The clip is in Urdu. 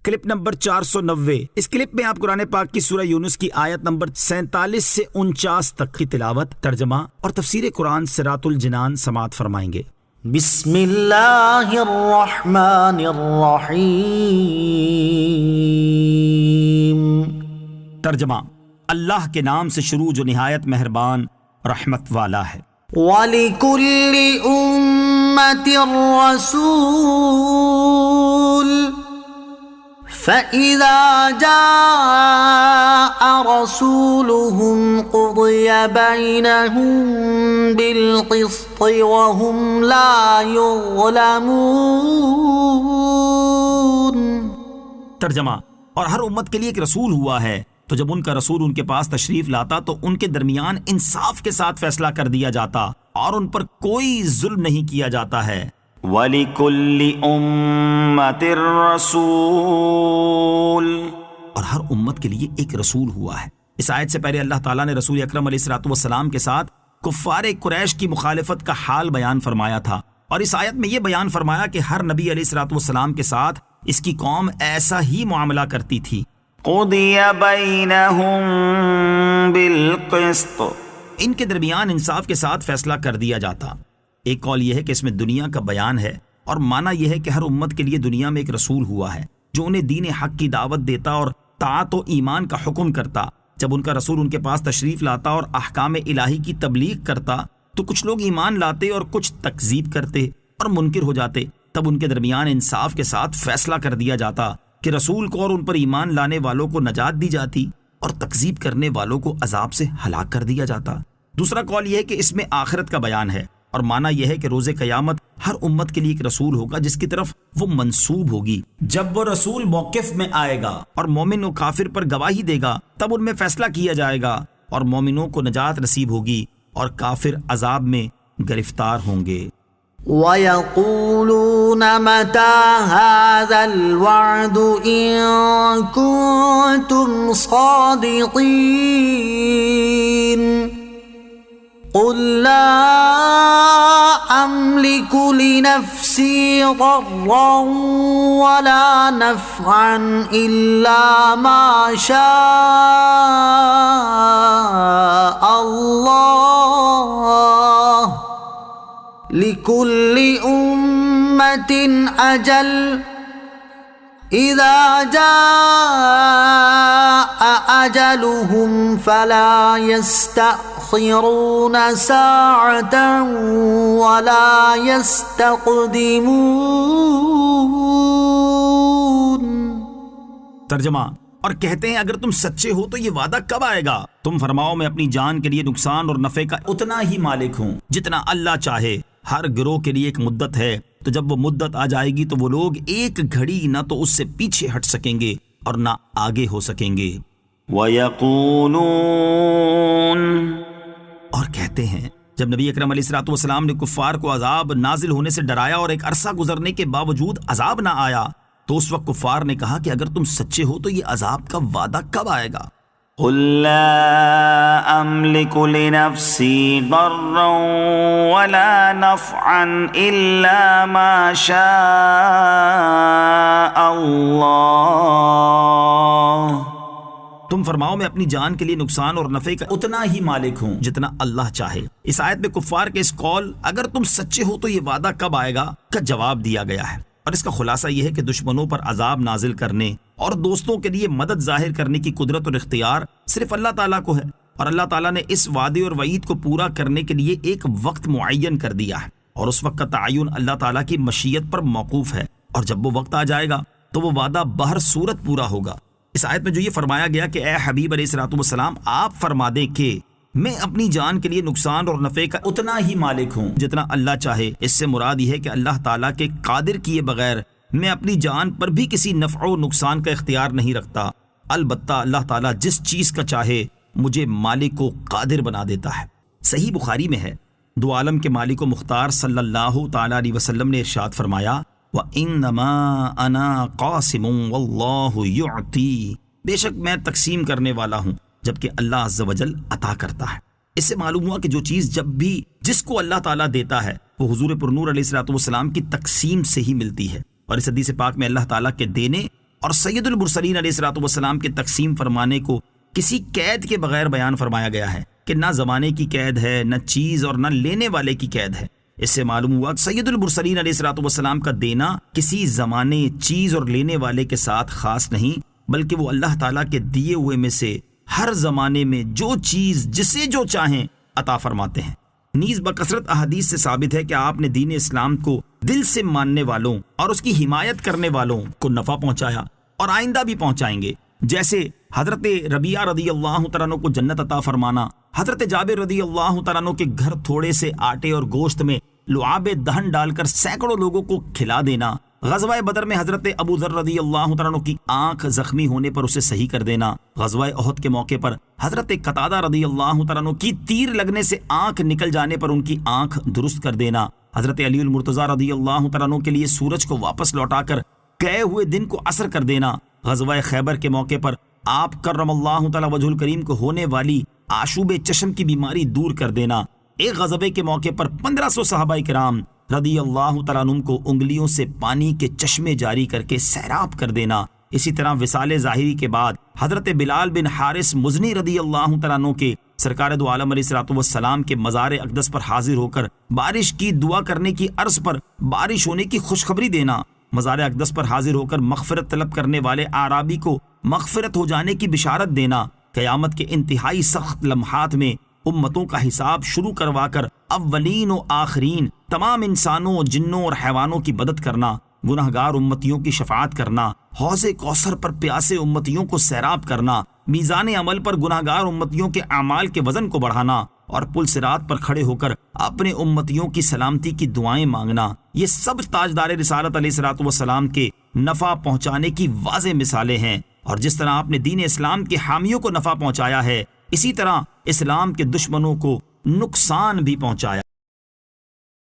Clip number 490۔ اس کلپ میں آپ قرآن پاک کی سورہ یونس کی آیت نمبر 47 سے 49 تک کی تلاوت، ترجمہ اور تفسیر قرآن صراط الجنان سماعت فرمائیں گے۔ بسم اللہ الرحمن الرحیم۔ ترجمہ، اللہ کے نام سے شروع جو نہایت مہربان رحمت والا ہے۔ وَلِكُلِّ أُمَّةٍ رَسُولٌ فَإِذَا جَاءَ رَسُولُهُمْ قُضِيَ بَيْنَهُم بِالْقِسْطِ وَهُمْ لَا يُظْلَمُونَ۔ ترجمہ، اور ہر امت کے لیے ایک رسول ہوا ہے، تو جب ان کا رسول ان کے پاس تشریف لاتا تو ان کے درمیان انصاف کے ساتھ فیصلہ کر دیا جاتا اور ان پر کوئی ظلم نہیں کیا جاتا ہے۔ وَلِكُلِّ أُمَّةٍ رَسُولٌ، اور ہر امت کے لیے ایک رسول ہوا ہے۔ اس آیت سے پہلے اللہ تعالیٰ نے رسول اکرم علیہ الصلوۃ والسلام کے ساتھ کفار قریش کی مخالفت کا حال بیان فرمایا تھا، اور اس آیت میں یہ بیان فرمایا کہ ہر نبی علیہ الصلوۃ والسلام کے ساتھ اس کی قوم ایسا ہی معاملہ کرتی تھی۔ قُضِيَ بَيْنَهُم بِالْقِسْطِ، ان کے درمیان انصاف کے ساتھ فیصلہ کر دیا جاتا۔ ایک قول یہ ہے کہ اس میں دنیا کا بیان ہے، اور معنی یہ ہے کہ ہر امت کے لیے دنیا میں ایک رسول ہوا ہے جو انہیں دین حق کی دعوت دیتا اور طاعت و ایمان کا حکم کرتا۔ جب ان کا رسول ان کے پاس تشریف لاتا اور احکام الہی کی تبلیغ کرتا تو کچھ لوگ ایمان لاتے اور کچھ تکذیب کرتے اور منکر ہو جاتے۔ تب ان کے درمیان انصاف کے ساتھ فیصلہ کر دیا جاتا کہ رسول کو اور ان پر ایمان لانے والوں کو نجات دی جاتی اور تکذیب کرنے والوں کو عذاب سے ہلاک کر دیا جاتا۔ دوسرا قول یہ ہے کہ اس میں آخرت کا بیان ہے، اور معنی یہ ہے کہ روز قیامت ہر امت کے لیے ایک رسول ہوگا جس کی طرف وہ منسوب ہوگی۔ جب وہ رسول موقف میں آئے گا اور مومن و کافر پر گواہی دے گا تب ان میں فیصلہ کیا جائے گا، اور مومنوں کو نجات نصیب ہوگی اور کافر عذاب میں گرفتار ہوں گے۔ وَيَقُولُونَ مَتَى هَذَا الْوَعْدُ إِن كُنتُمْ صَادِقِينَ قُل لَّا أَمْلِكُ لِنَفْسِي ضَرًّا وَلَا نَفْعًا إِلَّا مَا شَاءَ اللَّهُ لِكُلِّ أُمَّةٍ أَجَلٌ إِذَا جَاءَ أَجَلُهُمْ فَلَا يَسْتَأْخِرُونَ سَاعَةً وَلَا يَسْتَقْدِمُونَ۔ ترجمہ، اور کہتے ہیں اگر تم سچے ہو تو یہ وعدہ کب آئے گا؟ تم فرماؤ میں اپنی جان کے لیے نقصان اور نفع کا اتنا ہی مالک ہوں جتنا اللہ چاہے۔ ہر گروہ کے لیے ایک مدت ہے، تو جب وہ مدت آ جائے گی تو وہ لوگ ایک گھڑی نہ تو اس سے پیچھے ہٹ سکیں گے اور نہ آگے ہو سکیں گے۔ وَيَقُولُونَ، اور کہتے ہیں جب نبی اکرم علیہ الصلوۃ والسلام نے کفار کو عذاب نازل ہونے سے ڈرایا اور ایک عرصہ گزرنے کے باوجود عذاب نہ آیا تو اس وقت کفار نے کہا کہ اگر تم سچے ہو تو یہ عذاب کا وعدہ کب آئے گا؟ قُل لَّا أَمْلِكُ لِنَفْسِي ضَرًّا وَلَا نَفْعًا إِلَّا مَا شَاءَ اللَّهُ، تم فرماؤ میں اپنی جان کے لیے نقصان اور نفع کا اتنا ہی مالک ہوں جتنا اللہ چاہے۔ اس آیت میں کفار کے اس قول اگر تم سچے ہو تو یہ وعدہ کب آئے گا کا جواب دیا گیا ہے، اور اس کا خلاصہ یہ ہے کہ دشمنوں پر عذاب نازل کرنے اور دوستوں کے لیے مدد ظاہر کرنے کی قدرت اور اختیار صرف اللہ تعالیٰ کو ہے، اور اللہ تعالیٰ نے اس وعدے اور وعید کو پورا کرنے کے لیے ایک وقت معین کر دیا ہے، اور اس وقت کا تعین اللہ تعالیٰ کی مشیت پر موقوف ہے، اور جب وہ وقت آ جائے گا تو وہ وعدہ بہر صورت پورا ہوگا۔ اس آیت میں جو یہ فرمایا گیا کہ اے حبیب علیہ الصلوۃ والسلام آپ فرما دیں کہ میں اپنی جان کے لیے نقصان اور نفع کا اتنا ہی مالک ہوں جتنا اللہ چاہے، اس سے مراد یہ ہے کہ اللہ تعالیٰ کے قادر کیے بغیر میں اپنی جان پر بھی کسی نفع و نقصان کا اختیار نہیں رکھتا، البتہ اللہ تعالیٰ جس چیز کا چاہے مجھے مالک و قادر بنا دیتا ہے۔ صحیح بخاری میں ہے، دو عالم کے مالک و مختار صلی اللہ تعالیٰ علیہ وسلم نے ارشاد فرمایا وَإِنَّمَا أَنَا قَاسِمٌ وَاللَّهُ يُعْطِي، بے شک میں تقسیم کرنے والا ہوں جبکہ اللہ عز و جل عطا کرتا ہے۔ اس سے معلوم ہوا کہ جو چیز جب بھی جس کو اللہ تعالیٰ دیتا ہے وہ حضور پرنور علیہ الصلوۃ والسلام کی تقسیم سے ہی ملتی ہے، اور اس حدیث پاک میں اللہ تعالیٰ کے دینے اور سید المرسلین علیہ الصلوۃ والسلام کے تقسیم فرمانے کو کسی قید کے بغیر بیان فرمایا گیا ہے کہ نہ زمانے کی قید ہے، نہ چیز اور نہ لینے والے کی قید ہے۔ اس سے معلوم ہوا کہ سید المرسلین علیہ الصلوۃ والسلام کا دینا کسی زمانے، چیز اور لینے والے کے ساتھ خاص نہیں، بلکہ وہ اللہ تعالیٰ کے دیے ہوئے میں سے ہر زمانے میں جو چیز جسے جو چاہیں عطا فرماتے ہیں۔ نیز بکثرت احادیث سے ثابت ہے کہ آپ نے دین اسلام کو دل سے ماننے والوں اور اس کی حمایت کرنے والوں کو نفع پہنچایا اور آئندہ بھی پہنچائیں گے، جیسے حضرت ربیعہ رضی اللہ تعالیٰ عنہ کو جنت عطا فرمانا، حضرت جابر رضی اللہ تعالیٰ عنہ کے گھر تھوڑے سے آٹے اور گوشت میں لعاب دہن ڈال کر سینکڑوں لوگوں کو کھلا دینا، غزوہ بدر میں حضرت ابو ذر رضی اللہ تعالیٰ عنہ کی آنکھ زخمی ہونے پر اسے صحیح کر دینا، غزوہ احد کے موقع پر حضرت قتادہ رضی اللہ تعالیٰ عنہ کی تیر لگنے سے آنکھ نکل جانے پر ان کی آنکھ درست کر دینا، حضرت علی المرتضیٰ رضی اللہ تعالیٰ عنہ کے لیے سورج کو واپس لوٹا کر گئے ہوئے دن کو عصر کر دینا، غزوہ خیبر کے موقع پر آپ کرم اللہ تعالیٰ وجہ الکریم کو ہونے والی آشوب چشم کی بیماری دور کر دینا، ایک غزوے کے موقع پر 1500 صحابہ کرام رضی اللہ تعالیٰ عنہم کو انگلیوں سے پانی کے چشمے جاری کر کے سیراب کر دینا۔ اسی طرح وصال ظاہری کے بعد حضرت بلال بن حارث مزنی رضی اللہ تعالیٰ عنہ کے سرکار دو عالم علیہ الصلوۃ والسلام کے مزار اقدس پر حاضر ہو کر بارش کی دعا کرنے کی عرض پر بارش ہونے کی خوشخبری دینا، مزار اقدس پر حاضر ہو کر مغفرت طلب کرنے والے اعرابی کو مغفرت ہو جانے کی بشارت دینا، قیامت کے انتہائی سخت لمحات میں امتوں کا حساب شروع کروا کر اولین و آخرین تمام انسانوں، جنوں اور حیوانوں کی مدد کرنا، گناہگار امتیوں کی شفاعت کرنا، حوض کوثر پر پیاسے امتیوں کو سیراب کرنا، میزان عمل پر گناہگار امتیوں کے اعمال کے وزن کو بڑھانا اور پل صراط پر کھڑے ہو کر اپنے امتیوں کی سلامتی کی دعائیں مانگنا، یہ سب تاجدار رسالت علیہ الصلوۃ والسلام کے نفع پہنچانے کی واضح مثالیں ہیں۔ اور جس طرح آپ نے دین اسلام کے حامیوں کو نفع پہنچایا ہے، اسی طرح اسلام کے دشمنوں کو نقصان بھی پہنچایا۔